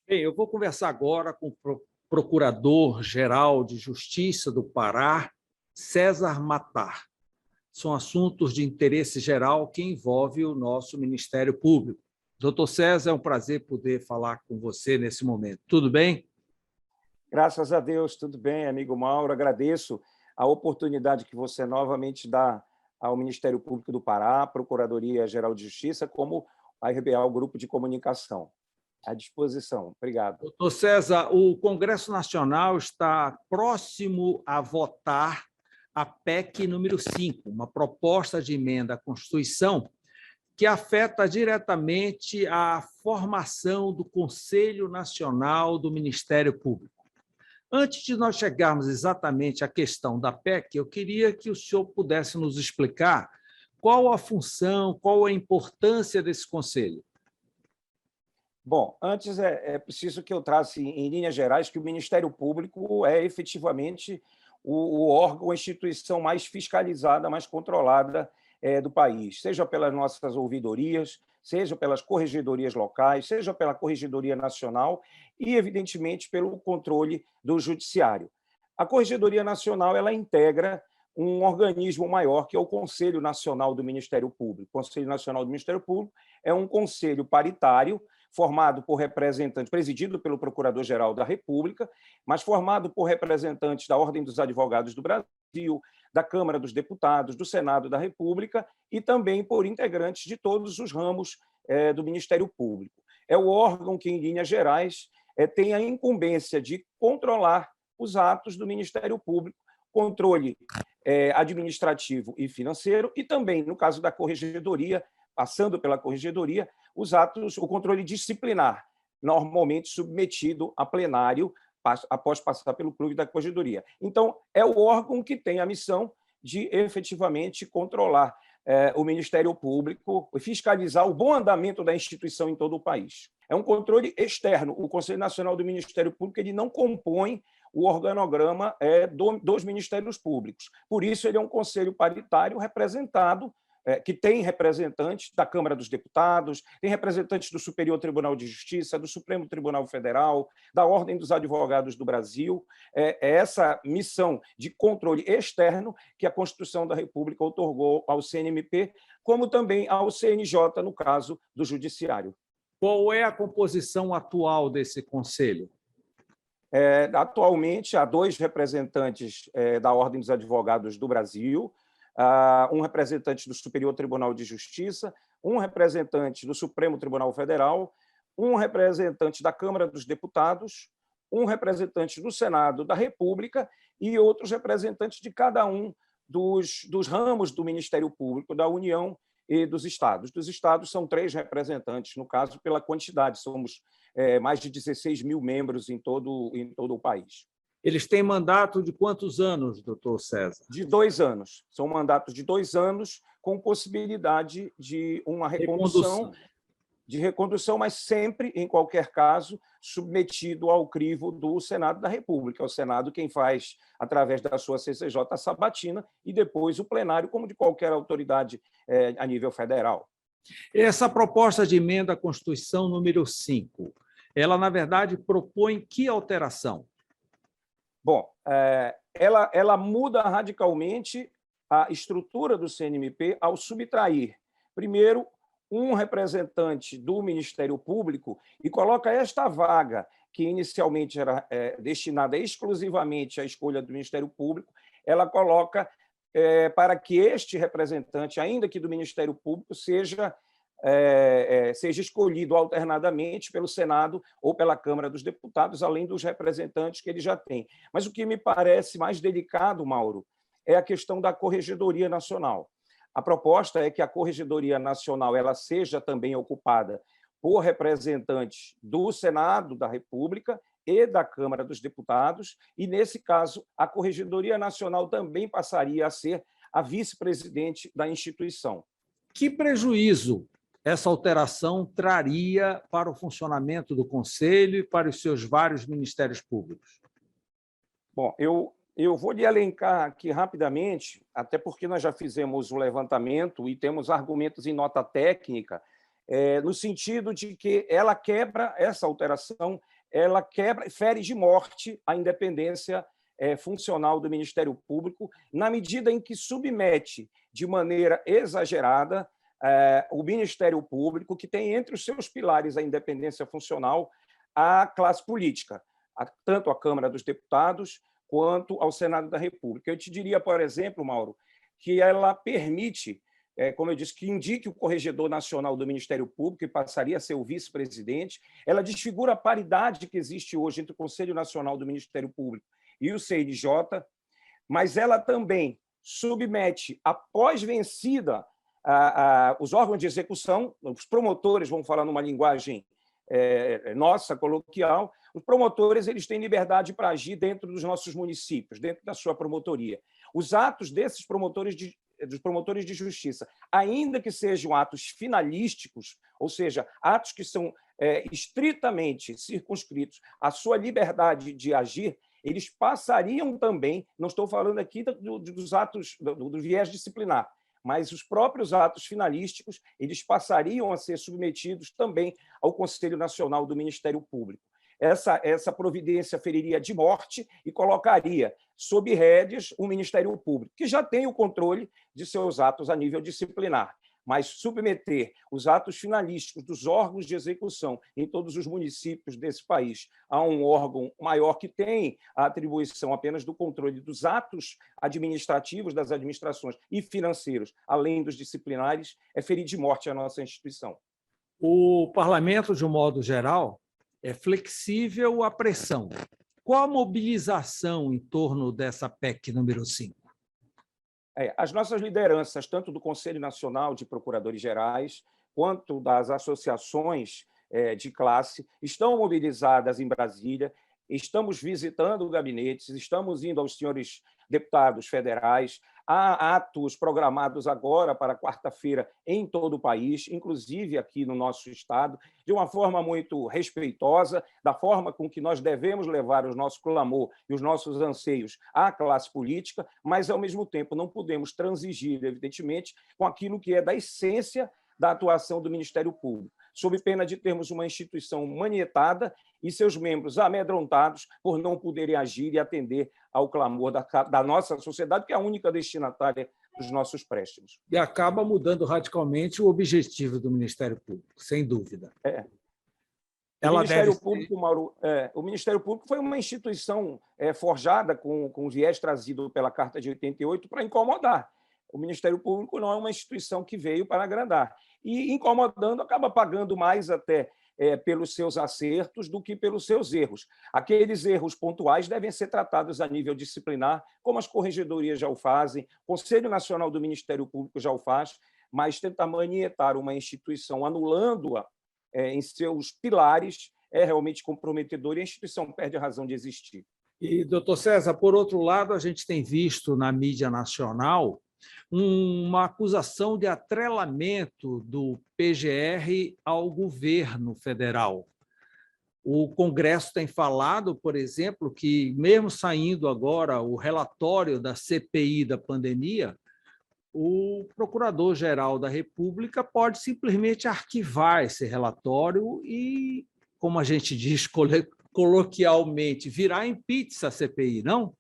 Bem, eu vou conversar agora com o Procurador-Geral de Justiça do Pará, César Matar. São assuntos de interesse geral que envolvem o nosso Ministério Público. Doutor César, é um prazer poder falar com você nesse momento. Tudo bem? Graças a Deus, tudo bem, amigo Mauro. Agradeço a oportunidade que você novamente dá ao Ministério Público do Pará, Procuradoria-Geral de Justiça, como a RBA, o Grupo de Comunicação. À disposição. Obrigado. Doutor César, o Congresso Nacional está próximo a votar a PEC número 5, uma proposta de emenda à Constituição que afeta diretamente a formação do Conselho Nacional do Ministério Público. Antes de nós chegarmos exatamente à questão da PEC, eu queria que o senhor pudesse nos explicar qual a função, qual a importância desse conselho. Bom, antes é preciso que eu trace, em linhas gerais, que o Ministério Público é efetivamente o órgão, a instituição mais fiscalizada, mais controlada do país, seja pelas nossas ouvidorias, seja pelas corregedorias locais, seja pela Corregedoria Nacional e, evidentemente, pelo controle do Judiciário. A Corregedoria Nacional ela integra um organismo maior, que é o Conselho Nacional do Ministério Público. O Conselho Nacional do Ministério Público é um conselho paritário, formado por representantes, presidido pelo Procurador-Geral da República, mas formado por representantes da Ordem dos Advogados do Brasil, da Câmara dos Deputados, do Senado da República e também por integrantes de todos os ramos do Ministério Público. É o órgão que, em linhas gerais, tem a incumbência de controlar os atos do Ministério Público, controle administrativo e financeiro, e também, no caso da Corregedoria, passando pela Corregedoria, os atos, o controle disciplinar, normalmente submetido a plenário após passar pelo clube da Corregedoria. Então, é o órgão que tem a missão de efetivamente controlar o Ministério Público e fiscalizar o bom andamento da instituição em todo o país. É um controle externo. O Conselho Nacional do Ministério Público ele não compõe o organograma dos Ministérios Públicos. Por isso, ele é um conselho paritário representado, que tem representantes da Câmara dos Deputados, tem representantes do Superior Tribunal de Justiça, do Supremo Tribunal Federal, da Ordem dos Advogados do Brasil. É essa missão de controle externo que a Constituição da República outorgou ao CNMP, como também ao CNJ, no caso do Judiciário. Qual é a composição atual desse conselho? Atualmente, há 2 representantes da Ordem dos Advogados do Brasil, um representante do Superior Tribunal de Justiça, um representante do Supremo Tribunal Federal, um representante da Câmara dos Deputados, um representante do Senado da República e outros representantes de cada um dos ramos do Ministério Público, da União e dos Estados. Dos Estados são 3 representantes, no caso, pela quantidade, somos mais de 16 mil membros em todo o país. Eles têm mandato de quantos anos, doutor César? De 2 anos. São mandatos de 2 anos, com possibilidade de uma recondução, mas sempre, em qualquer caso, submetido ao crivo do Senado da República. É o Senado quem faz, através da sua CCJ, a sabatina, e depois o plenário, como de qualquer autoridade a nível federal. Essa proposta de emenda à Constituição número 5, ela, na verdade, propõe que alteração? Bom, ela muda radicalmente a estrutura do CNMP ao subtrair, primeiro, um representante do Ministério Público e coloca esta vaga, que inicialmente era destinada exclusivamente à escolha do Ministério Público, ela coloca para que este representante, ainda que do Ministério Público, seja escolhido alternadamente pelo Senado ou pela Câmara dos Deputados, além dos representantes que ele já tem. Mas o que me parece mais delicado, Mauro, é a questão da Corregedoria Nacional. A proposta é que a Corregedoria Nacional ela seja também ocupada por representantes do Senado da República e da Câmara dos Deputados, e, nesse caso, a Corregedoria Nacional também passaria a ser a vice-presidente da instituição. Que prejuízo essa alteração traria para o funcionamento do Conselho e para os seus vários ministérios públicos? Bom, eu vou lhe elencar aqui rapidamente, até porque nós já fizemos o levantamento e temos argumentos em nota técnica, no sentido de que essa alteração ela fere de morte a independência funcional do Ministério Público, na medida em que submete de maneira exagerada o Ministério Público, que tem entre os seus pilares a independência funcional, à classe política, tanto à Câmara dos Deputados quanto ao Senado da República. Eu te diria, por exemplo, Mauro, que ela permite, como eu disse, que indique o corregedor nacional do Ministério Público, que passaria a ser o vice-presidente. Ela desfigura a paridade que existe hoje entre o Conselho Nacional do Ministério Público e o CNJ, mas ela também submete, após vencida os órgãos de execução, os promotores, vamos falar numa linguagem nossa, coloquial, os promotores eles têm liberdade para agir dentro dos nossos municípios, dentro da sua promotoria. Os atos desses dos promotores de justiça, ainda que sejam atos finalísticos, ou seja, atos que são estritamente circunscritos à sua liberdade de agir, eles passariam também, não estou falando aqui dos atos do viés disciplinar, mas os próprios atos finalísticos eles passariam a ser submetidos também ao Conselho Nacional do Ministério Público. Essa providência feriria de morte e colocaria sob rédeas o Ministério Público, que já tem o controle de seus atos a nível disciplinar, mas submeter os atos finalísticos dos órgãos de execução em todos os municípios desse país a um órgão maior que tem a atribuição apenas do controle dos atos administrativos das administrações e financeiros, além dos disciplinares, é ferir de morte a nossa instituição. O parlamento, de um modo geral, é flexível à pressão. Qual a mobilização em torno dessa PEC número 5? As nossas lideranças, tanto do Conselho Nacional de Procuradores Gerais, quanto das associações de classe, estão mobilizadas em Brasília, estamos visitando gabinetes, estamos indo aos senhores deputados federais, há atos programados agora para quarta-feira em todo o país, inclusive aqui no nosso estado, de uma forma muito respeitosa, da forma com que nós devemos levar o nosso clamor e os nossos anseios à classe política, mas, ao mesmo tempo, não podemos transigir, evidentemente, com aquilo que é da essência da atuação do Ministério Público, sob pena de termos uma instituição manietada e seus membros amedrontados por não poderem agir e atender ao clamor da nossa sociedade, que é a única destinatária dos nossos préstimos. E acaba mudando radicalmente o objetivo do Ministério Público, sem dúvida. O Ministério Público, Mauro, o Ministério Público foi uma instituição forjada com o viés trazido pela Carta de 88 para incomodar. O Ministério Público não é uma instituição que veio para agradar. E, incomodando, acaba pagando mais até pelos seus acertos do que pelos seus erros. Aqueles erros pontuais devem ser tratados a nível disciplinar, como as corregedorias já o fazem, o Conselho Nacional do Ministério Público já o faz, mas tentar manietar uma instituição, anulando-a em seus pilares, é realmente comprometedor e a instituição perde a razão de existir. E, doutor César, por outro lado, a gente tem visto na mídia nacional uma acusação de atrelamento do PGR ao governo federal. O Congresso tem falado, por exemplo, que, mesmo saindo agora o relatório da CPI da pandemia, o Procurador-Geral da República pode simplesmente arquivar esse relatório e, como a gente diz coloquialmente, virar em pizza a CPI, não?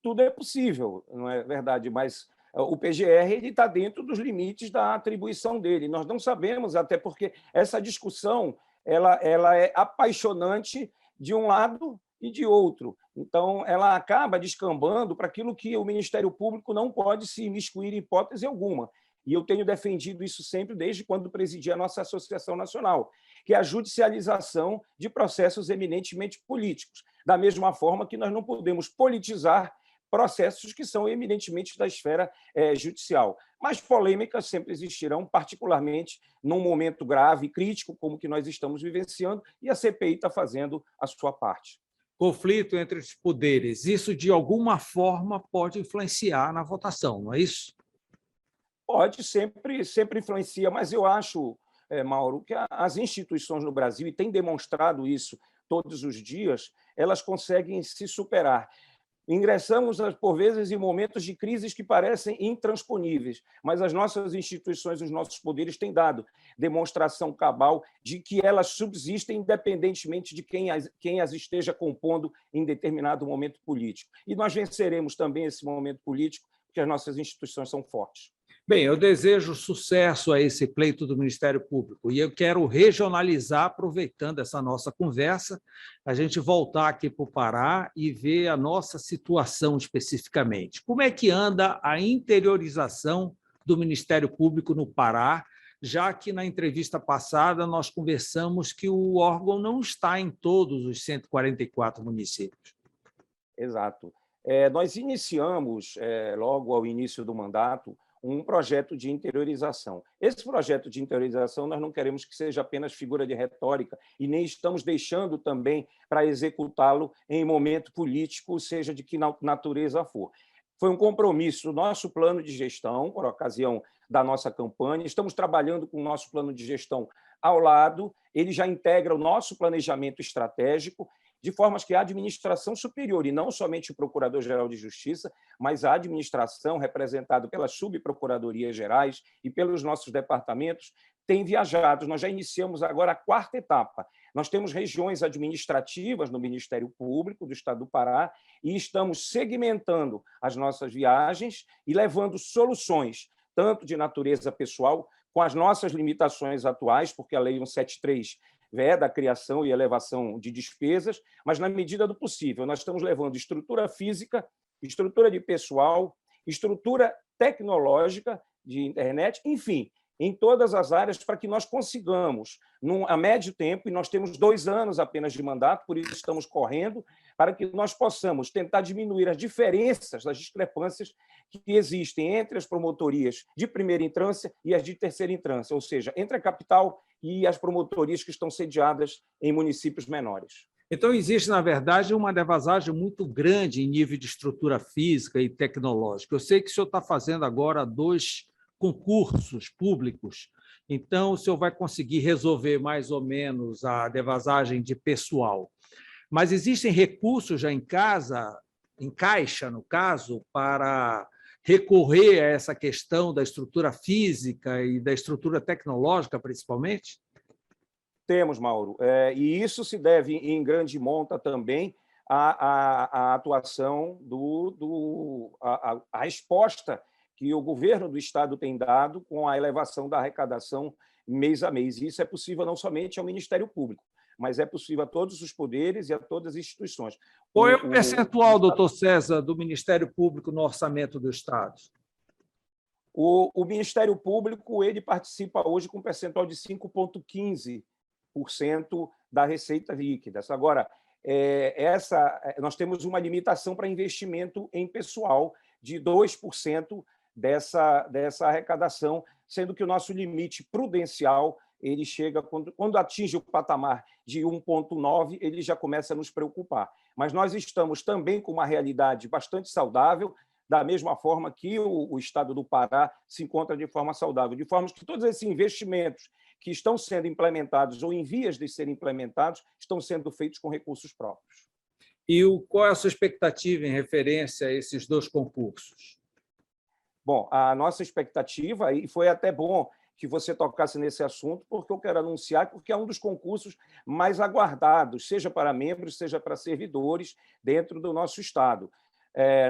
Tudo é possível, não é verdade? Mas o PGR está dentro dos limites da atribuição dele. Nós não sabemos, até porque essa discussão ela é apaixonante de um lado e de outro. Então, ela acaba descambando para aquilo que o Ministério Público não pode se imiscuir em hipótese alguma. E eu tenho defendido isso sempre desde quando presidi a nossa Associação Nacional, que é a judicialização de processos eminentemente políticos, da mesma forma que nós não podemos politizar processos que são eminentemente da esfera judicial. Mas polêmicas sempre existirão, particularmente num momento grave, crítico, como o que nós estamos vivenciando, e a CPI está fazendo a sua parte. Conflito entre os poderes, isso de alguma forma pode influenciar na votação, não é isso? Pode, sempre influencia, mas eu acho, Mauro, que as instituições no Brasil, e têm demonstrado isso todos os dias, elas conseguem se superar. Ingressamos, por vezes, em momentos de crises que parecem intransponíveis, mas as nossas instituições, os nossos poderes têm dado demonstração cabal de que elas subsistem independentemente de quem as esteja compondo em determinado momento político. E nós venceremos também esse momento político, porque as nossas instituições são fortes. Bem, eu desejo sucesso a esse pleito do Ministério Público e eu quero regionalizar, aproveitando essa nossa conversa, a gente voltar aqui para o Pará e ver a nossa situação especificamente. Como é que anda a interiorização do Ministério Público no Pará, já que na entrevista passada nós conversamos que o órgão não está em todos os 144 municípios? Exato. Nós iniciamos, logo ao início do mandato, um projeto de interiorização. Esse projeto de interiorização nós não queremos que seja apenas figura de retórica e nem estamos deixando também para executá-lo em momento político, seja de que natureza for. Foi um compromisso, nosso plano de gestão, por ocasião da nossa campanha. Estamos trabalhando com o nosso plano de gestão ao lado, ele já integra o nosso planejamento estratégico, de formas que a administração superior, e não somente o Procurador-Geral de Justiça, mas a administração, representada pelas subprocuradorias gerais e pelos nossos departamentos, tem viajado. Nós já iniciamos agora a 4ª etapa. Nós temos regiões administrativas no Ministério Público do Estado do Pará e estamos segmentando as nossas viagens e levando soluções, tanto de natureza pessoal, com as nossas limitações atuais, porque a Lei 173 veda a criação e elevação de despesas, mas, na medida do possível, nós estamos levando estrutura física, estrutura de pessoal, estrutura tecnológica de internet, enfim, em todas as áreas, para que nós consigamos, a médio tempo, e nós temos 2 anos apenas de mandato, por isso estamos correndo, para que nós possamos tentar diminuir as diferenças, as discrepâncias que existem entre as promotorias de primeira instância e as de terceira instância, ou seja, entre a capital e as promotorias que estão sediadas em municípios menores. Então, existe, na verdade, uma defasagem muito grande em nível de estrutura física e tecnológica. Eu sei que o senhor está fazendo agora 2 concursos públicos, então o senhor vai conseguir resolver mais ou menos a defasagem de pessoal. Mas existem recursos já em caixa, no caso, para recorrer a essa questão da estrutura física e da estrutura tecnológica, principalmente? Temos, Mauro, e isso se deve, em grande monta, também à atuação à resposta que o governo do Estado tem dado com a elevação da arrecadação mês a mês. E isso é possível não somente ao Ministério Público, mas é possível a todos os poderes e a todas as instituições. Qual é o percentual, doutor César, do Ministério Público no orçamento do Estado? O Ministério Público ele participa hoje com um percentual de 5,15% da receita líquida. Agora, nós temos uma limitação para investimento em pessoal de 2% dessa arrecadação, sendo que o nosso limite prudencial ele chega, quando atinge o patamar de 1,9%, ele já começa a nos preocupar. Mas nós estamos também com uma realidade bastante saudável, da mesma forma que o Estado do Pará se encontra de forma saudável, de forma que todos esses investimentos que estão sendo implementados ou em vias de serem implementados estão sendo feitos com recursos próprios. E qual é a sua expectativa em referência a esses 2 concursos? Bom, a nossa expectativa, e foi até bom que você tocasse nesse assunto, porque eu quero anunciar, porque é um dos concursos mais aguardados, seja para membros, seja para servidores, dentro do nosso Estado.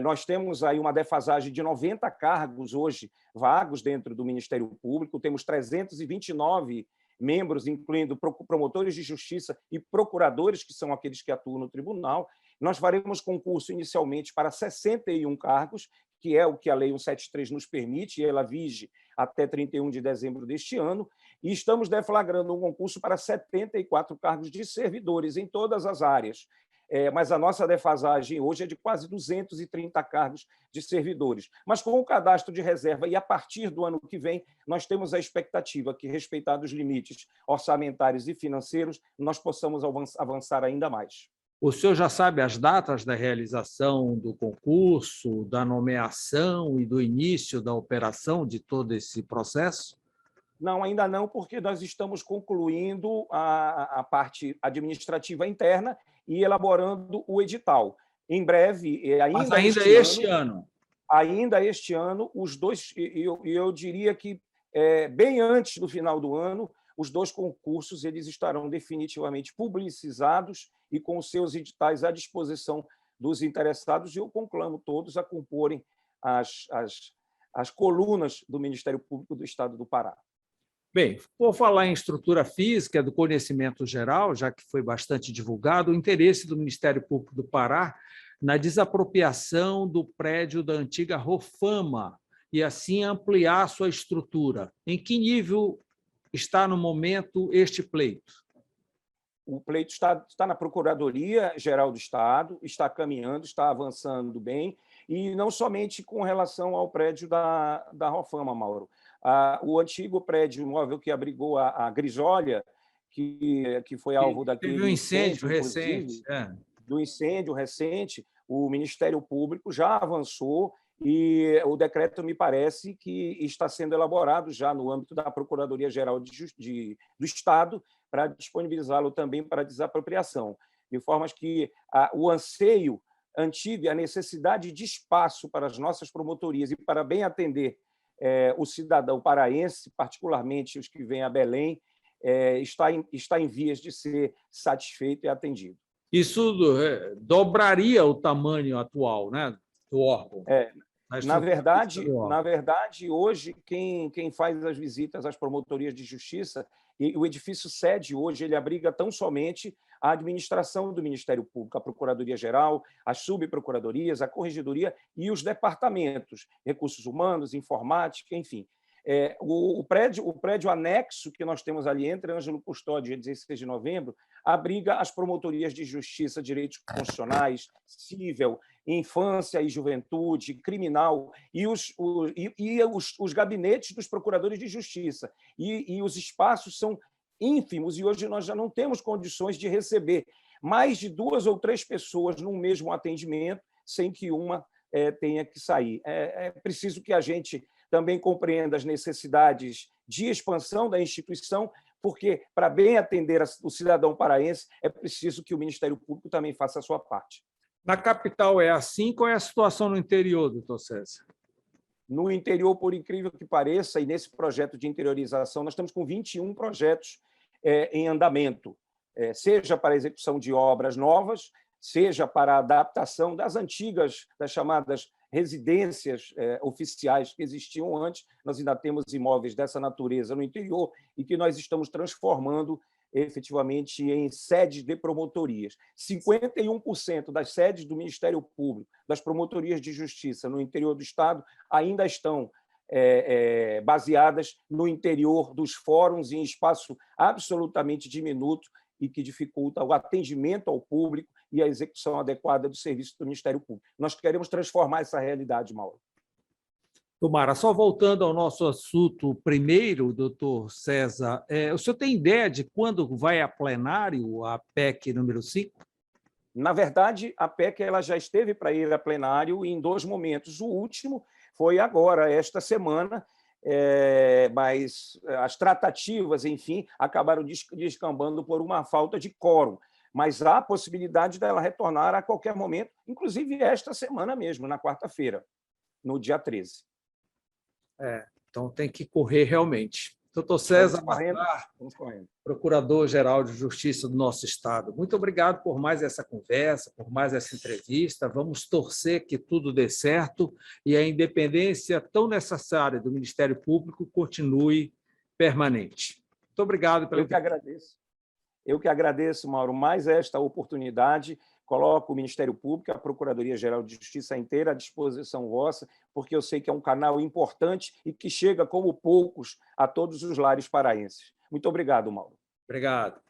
Nós temos aí uma defasagem de 90 cargos hoje vagos dentro do Ministério Público, temos 329 membros, incluindo promotores de justiça e procuradores, que são aqueles que atuam no tribunal. Nós faremos concurso inicialmente para 61 cargos, que é o que a Lei 173 nos permite, e ela vige até 31 de dezembro deste ano, e estamos deflagrando um concurso para 74 cargos de servidores em todas as áreas. Mas a nossa defasagem hoje é de quase 230 cargos de servidores. Mas com o cadastro de reserva e a partir do ano que vem, nós temos a expectativa que, respeitados os limites orçamentários e financeiros, nós possamos avançar ainda mais. O senhor já sabe as datas da realização do concurso, da nomeação e do início da operação de todo esse processo? Não, ainda não, porque nós estamos concluindo a parte administrativa interna e elaborando o edital. Em breve, Mas ainda ainda este ano. ano, os dois, e eu diria que bem antes do final do ano, os dois concursos eles estarão definitivamente publicizados e com os seus editais à disposição dos interessados, e eu conclamo todos a comporem as colunas do Ministério Público do Estado do Pará. Bem, vou falar em estrutura física do conhecimento geral, já que foi bastante divulgado, o interesse do Ministério Público do Pará na desapropriação do prédio da antiga Rofama e, assim, ampliar sua estrutura. Em que nível está, no momento, este pleito? O pleito está na Procuradoria-Geral do Estado, está caminhando, está avançando bem, e não somente com relação ao prédio da Rofama, Mauro. O antigo prédio móvel que abrigou a Grisolha, que foi alvo daquele teve um incêndio recente, recente. Do incêndio recente, o Ministério Público já avançou e o decreto, me parece, que está sendo elaborado já no âmbito da Procuradoria-Geral do Estado para disponibilizá-lo também para desapropriação, de forma que o anseio antigo e a necessidade de espaço para as nossas promotorias e para bem atender o cidadão paraense, particularmente os que vêm a Belém, está em vias de ser satisfeito e atendido. Isso dobraria o tamanho atual, né, do órgão. Na verdade, hoje, quem faz as visitas às promotorias de justiça, e o edifício sede hoje, ele abriga tão somente a administração do Ministério Público, a Procuradoria-Geral, as subprocuradorias, a Corregedoria e os departamentos, recursos humanos, informática, enfim. O prédio anexo que nós temos ali entre Ângelo Custódio e 16 de novembro abriga as promotorias de justiça, direitos constitucionais, cível, infância e juventude, criminal, e os gabinetes dos procuradores de justiça. E os espaços são ínfimos, e hoje nós já não temos condições de receber mais de 2 ou 3 pessoas no mesmo atendimento, sem que uma tenha que sair. É preciso que a gente também compreenda as necessidades de expansão da instituição, porque, para bem atender o cidadão paraense, é preciso que o Ministério Público também faça a sua parte. Na capital é assim? Qual é a situação no interior, doutor César? No interior, por incrível que pareça, e nesse projeto de interiorização, nós estamos com 21 projetos em andamento, seja para a execução de obras novas, seja para a adaptação das antigas, das chamadas residências oficiais que existiam antes. Nós ainda temos imóveis dessa natureza no interior e que nós estamos transformando efetivamente em sedes de promotorias. 51% das sedes do Ministério Público, das promotorias de justiça no interior do Estado, ainda estão baseadas no interior dos fóruns, em espaço absolutamente diminuto e que dificulta o atendimento ao público e a execução adequada do serviço do Ministério Público. Nós queremos transformar essa realidade, Mauro. Tomara, só voltando ao nosso assunto primeiro, doutor César, o senhor tem ideia de quando vai a plenário a PEC número 5? Na verdade, a PEC ela já esteve para ir a plenário em 2 momentos. O último foi agora, esta semana, mas as tratativas, enfim, acabaram descambando por uma falta de quórum. Mas há a possibilidade dela retornar a qualquer momento, inclusive esta semana mesmo, na quarta-feira, no dia 13. Então tem que correr realmente. Doutor César Matar, Procurador-Geral de Justiça do nosso Estado, muito obrigado por mais essa conversa, por mais essa entrevista. Vamos torcer que tudo dê certo e a independência tão necessária do Ministério Público continue permanente. Muito obrigado pelo. Eu que agradeço, Mauro, mais esta oportunidade. Coloco o Ministério Público, a Procuradoria-Geral de Justiça inteira à disposição vossa, porque eu sei que é um canal importante e que chega, como poucos, a todos os lares paraenses. Muito obrigado, Mauro. Obrigado.